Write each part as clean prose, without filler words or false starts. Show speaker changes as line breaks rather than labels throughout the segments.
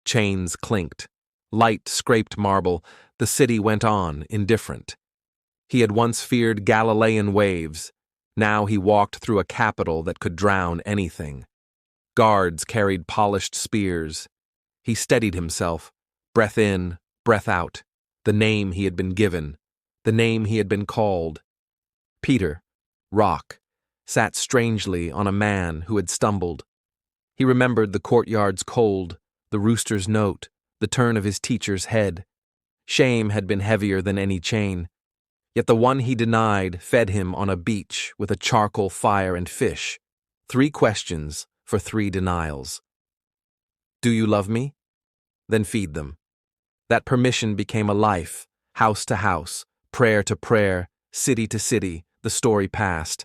Chains clinked. Light scraped marble. The city went on, indifferent. He had once feared Galilean waves. Now he walked through a capital that could drown anything. Guards carried polished spears. He steadied himself, breath in, breath out, the name he had been given, the name he had been called. Peter, rock, sat strangely on a man who had stumbled. He remembered the courtyard's cold, the rooster's note, the turn of his teacher's head. Shame had been heavier than any chain. Yet the one he denied fed him on a beach with a charcoal fire and fish. 3 questions for 3 denials. Do you love me? Then feed them. That permission became a life, house to house, prayer to prayer, city to city, the story passed.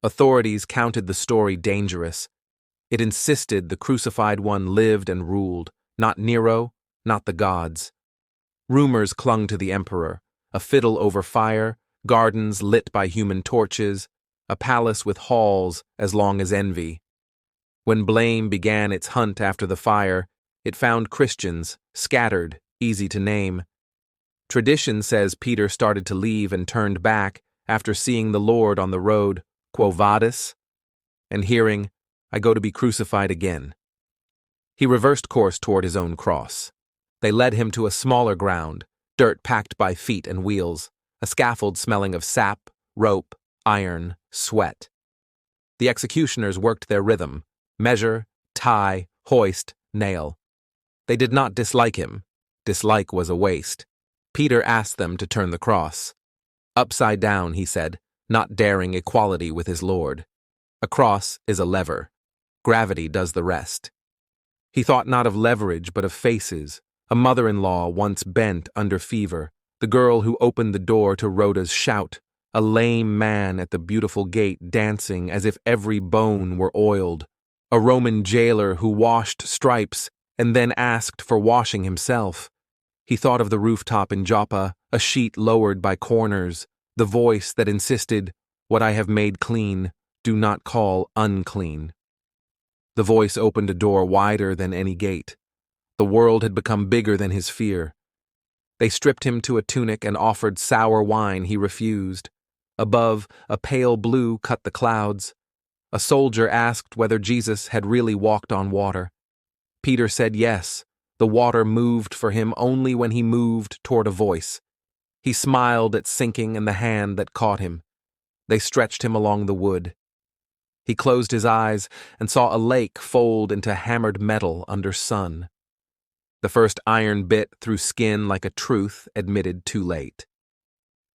Authorities counted the story dangerous. It insisted the crucified one lived and ruled, not Nero, not the gods. Rumors clung to the emperor, a fiddle over fire, gardens lit by human torches, a palace with halls as long as envy. When blame began its hunt after the fire, it found Christians, scattered, easy to name. Tradition says Peter started to leave and turned back after seeing the Lord on the road, Quo vadis? And hearing, I go to be crucified again. He reversed course toward his own cross. They led him to a smaller ground, dirt packed by feet and wheels, a scaffold smelling of sap, rope, iron, sweat. The executioners worked their rhythm, measure, tie, hoist, nail. They did not dislike him. Dislike was a waste. Peter asked them to turn the cross. Upside down, he said, not daring equality with his Lord. A cross is a lever. Gravity does the rest. He thought not of leverage but of faces, a mother-in-law once bent under fever, the girl who opened the door to Rhoda's shout, a lame man at the beautiful gate dancing as if every bone were oiled, a Roman jailer who washed stripes and then asked for washing himself. He thought of the rooftop in Joppa, a sheet lowered by corners, the voice that insisted, what I have made clean, do not call unclean. The voice opened a door wider than any gate. The world had become bigger than his fear. They stripped him to a tunic and offered sour wine he refused. Above, a pale blue cut the clouds. A soldier asked whether Jesus had really walked on water. Peter said yes. The water moved for him only when he moved toward a voice. He smiled at sinking and the hand that caught him. They stretched him along the wood. He closed his eyes and saw a lake fold into hammered metal under sun. The first iron bit through skin like a truth admitted too late.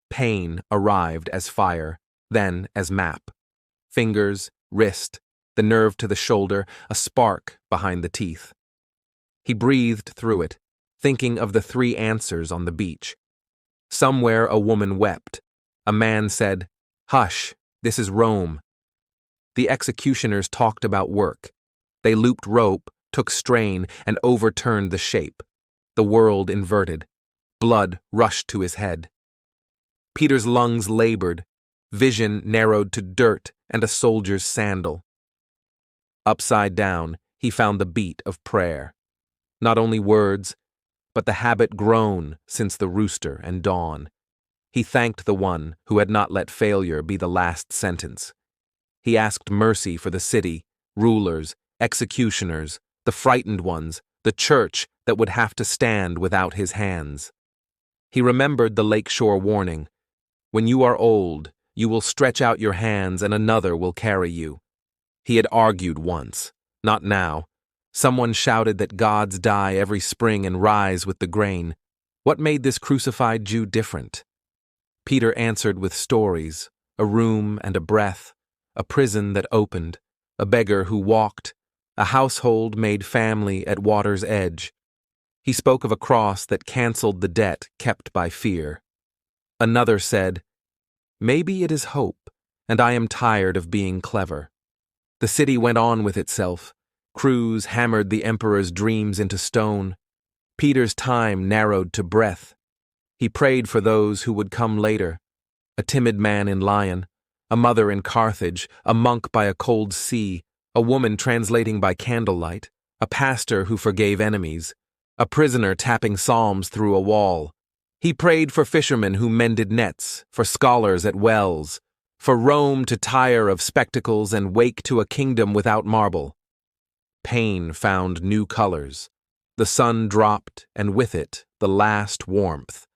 Pain arrived as fire, then as map. Fingers, wrist, the nerve to the shoulder, a spark behind the teeth. He breathed through it, thinking of the 3 answers on the beach. Somewhere a woman wept. A man said, "Hush, this is Rome." The executioners talked about work. They looped rope, took strain, and overturned the shape. The world inverted. Blood rushed to his head. Peter's lungs labored. Vision narrowed to dirt and a soldier's sandal. Upside down, he found the beat of prayer. Not only words, but the habit grown since the rooster and dawn. He thanked the one who had not let failure be the last sentence. He asked mercy for the city, rulers, executioners, the frightened ones, the church that would have to stand without his hands. He remembered the lakeshore warning. When you are old, you will stretch out your hands and another will carry you. He had argued once, not now. Someone shouted that gods die every spring and rise with the grain. What made this crucified Jew different? Peter answered with stories, a room and a breath, a prison that opened, a beggar who walked, a household made family at water's edge. He spoke of a cross that canceled the debt kept by fear. Another said, "Maybe it is hope, and I am tired of being clever." The city went on with itself. Crews hammered the emperor's dreams into stone. Peter's time narrowed to breath. He prayed for those who would come later, a timid man in Lyon, a mother in Carthage, a monk by a cold sea, a woman translating by candlelight, a pastor who forgave enemies, a prisoner tapping psalms through a wall. He prayed for fishermen who mended nets, for scholars at wells, for Rome to tire of spectacles and wake to a kingdom without marble. Pain found new colors. The sun dropped, and with it, the last warmth.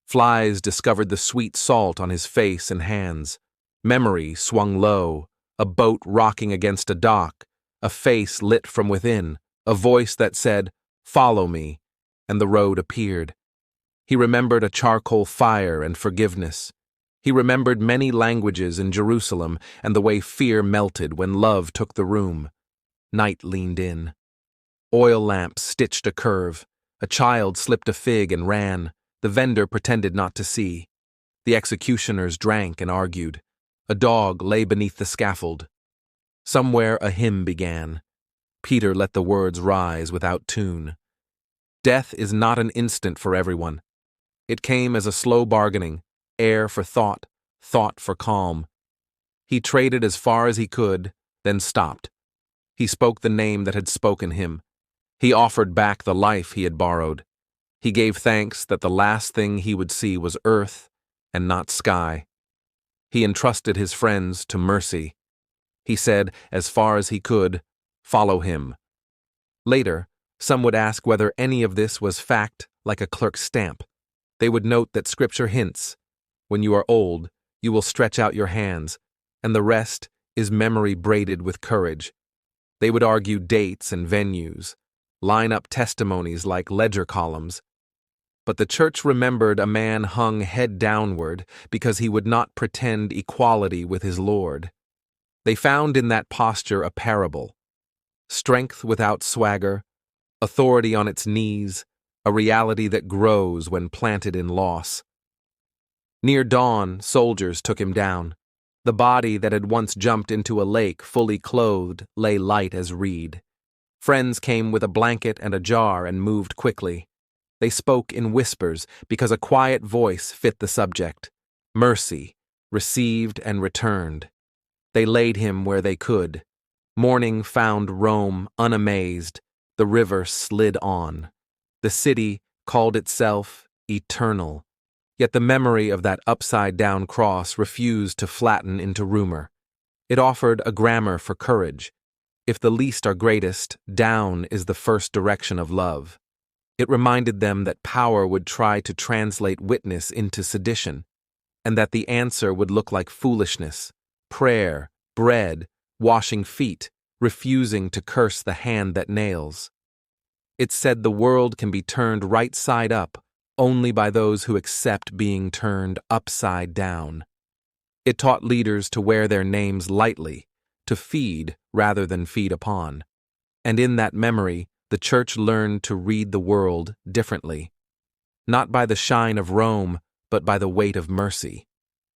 Flies discovered the sweet salt on his face and hands. Memory swung low, a boat rocking against a dock, a face lit from within, a voice that said, "Follow me," and the road appeared. He remembered a charcoal fire and forgiveness. He remembered many languages in Jerusalem and the way fear melted when love took the room. Night leaned in. Oil lamps stitched a curve. A child slipped a fig and ran. The vendor pretended not to see. The executioners drank and argued. A dog lay beneath the scaffold. Somewhere a hymn began. Peter let the words rise without tune. Death is not an instant for everyone. It came as a slow bargaining, air for thought, thought for calm. He traded as far as he could, then stopped. He spoke the name that had spoken him. He offered back the life he had borrowed. He gave thanks that the last thing he would see was earth and not sky. He entrusted his friends to mercy. He said, as far as he could, "Follow him." Later, some would ask whether any of this was fact like a clerk's stamp. They would note that Scripture hints, when you are old, you will stretch out your hands, and the rest is memory braided with courage. They would argue dates and venues, line up testimonies like ledger columns. But the church remembered a man hung head downward because he would not pretend equality with his Lord. They found in that posture a parable. Strength without swagger, authority on its knees, a reality that grows when planted in loss. Near dawn, soldiers took him down. The body that had once jumped into a lake fully clothed lay light as reed. Friends came with a blanket and a jar and moved quickly. They spoke in whispers because a quiet voice fit the subject. Mercy, received and returned. They laid him where they could. Morning found Rome unamazed. The river slid on. The city called itself eternal. Yet the memory of that upside-down cross refused to flatten into rumor. It offered a grammar for courage. If the least are greatest, down is the first direction of love. It reminded them that power would try to translate witness into sedition, and that the answer would look like foolishness, prayer, bread, washing feet, refusing to curse the hand that nails. It said the world can be turned right side up only by those who accept being turned upside down. It taught leaders to wear their names lightly, to feed rather than feed upon. And in that memory, the church learned to read the world differently. Not by the shine of Rome, but by the weight of mercy.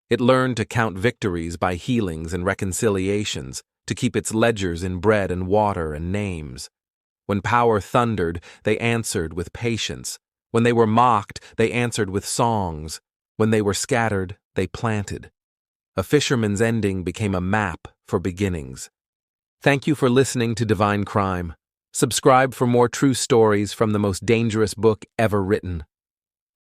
It learned to count victories by healings and reconciliations, to keep its ledgers in bread and water and names. When power thundered, they answered with patience. When they were mocked, they answered with songs. When they were scattered, they planted. A fisherman's ending became a map for beginnings. Thank you for listening to Divine Crime. Subscribe for more true stories from the most dangerous book ever written.